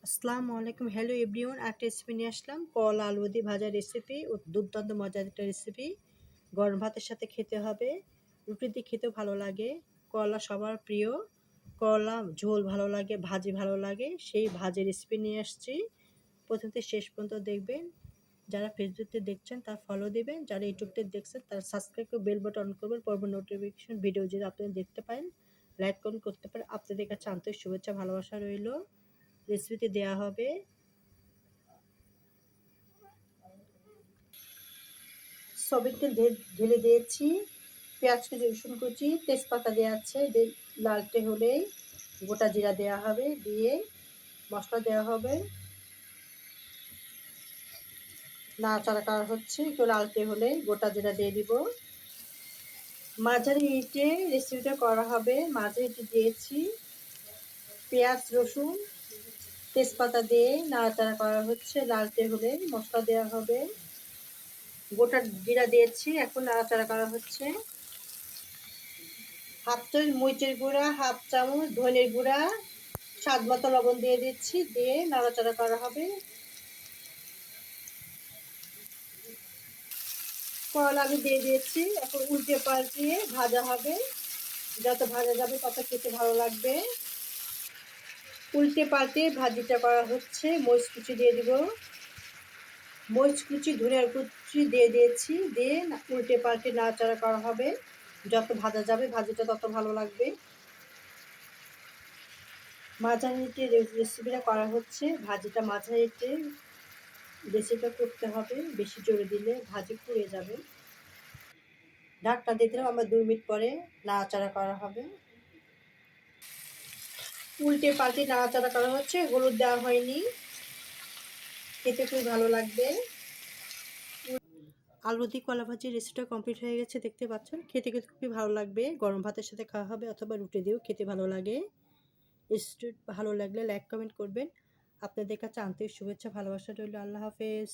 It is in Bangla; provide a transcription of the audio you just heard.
আসসালামু আলাইকুম। হ্যালো এভরিওয়ান, একটা রেসিপি নিয়ে আসলাম। করলা আলু দিয়ে ভাজা রেসিপি ও দুর্দান্ত মজার একটা রেসিপি। গরম ভাতের সাথে খেতে হবে, রুটি দিয়ে খেতেও ভালো লাগে। করলা সবার প্রিয়। করলা ঝোল ভালো লাগে, ভাজি ভালো লাগে, সেই ভাজি রেসিপি নিয়ে আসছি। প্রথম থেকে শেষ পর্যন্ত দেখবেন। যারা ফেসবুকতে দেখছেন তারা ফলো দিবেন, যারা ইউটিউবতে দেখছেন তারা সাবস্ক্রাইব করে বেল বাটন অন করবেন। পরবর্তী নোটিফিকেশন ভিডিও যদি আপনি দেখতে পারেন লাইক কমেন্ট করতে পারেন। আপনাদের কাছে আন্তরিক শুভেচ্ছা ভালোবাসা রইল। রেসিপিতে দেওয়া হবে সয়াবিন তেল ঢেলে দিয়েছি, পেঁয়াজ কুচি, রসুন কুচি, তেজপাতা দেওয়া আছে, লালটে হলেই গোটা জিরা দেওয়া হবে, দিয়ে মশলা দেওয়া হবে, নাড়াচাড়া করা হচ্ছে। একটু লালটে হলে গোটা জিরা দিয়ে দিব। মাঝারি হিটে রেসিপিটা করা হবে। মাঝারি হিটে দিয়েছি, পেঁয়াজ রসুন তেজপাতা দিয়ে নাড়াচাড়া করা হচ্ছে। লালটে হলে মশলা দেওয়া হবে, গোটা জিরা দিয়েছি, এখন নাড়াচাড়া করা হচ্ছে। হাফ চামচ মরিচের গুঁড়া, হাফ চামচ ধনের গুঁড়া, স্বাদ মতো লবণ দিয়ে দিচ্ছি, দিয়ে নাড়াচাড়া করা হবে। করলা আমি দিয়ে দিয়েছি, এখন উল্টে পাল্টিয়ে ভাজা হবে। যত ভাজা যাবে তত খেতে ভালো লাগবে। উল্টে পাল্টে ভাজিটা করা হচ্ছে। মরিচ কুচি দিয়ে দিব, মরিচ কুচি ধনিয়ার কুচি দিয়ে দিয়েছি, দিয়ে উল্টে পাল্টে নাড়াচাড়া করা হবে। যত ভাজা যাবে ভাজিটা তত ভালো লাগবে। মাঝারি হিটে রেসিপিটা করা হচ্ছে। ভাজিটা মাঝারি হিটে রেসিপিটা করতে হবে, বেশি জোরে দিলে ভাজি পুড়ে যাবে। ঢাকনা দিয়ে দিলাম, আবার 2 মিনিট পরে নাড়াচাড়া করা হবে। উল্টে পাল্টে নাড়াচাড়া করা হচ্ছে। হলুদ দেওয়া হয়নি, খেতে খুব ভালো লাগবে। আলু দিয়ে কলা ভাজির রেসিপিটা কমপ্লিট হয়ে গেছে, দেখতে পাচ্ছেন। খেতে কিন্তু খুবই ভালো লাগবে, গরম ভাতের সাথে খাওয়া হবে অথবা রুটি দিয়েও খেতে ভালো লাগে। রেসিপি ভালো লাগলে লাইক কমেন্ট করবেন। আপনাদের কাছে আন্তরিক শুভেচ্ছা ভালোবাসা রইল। আল্লাহ হাফেজ।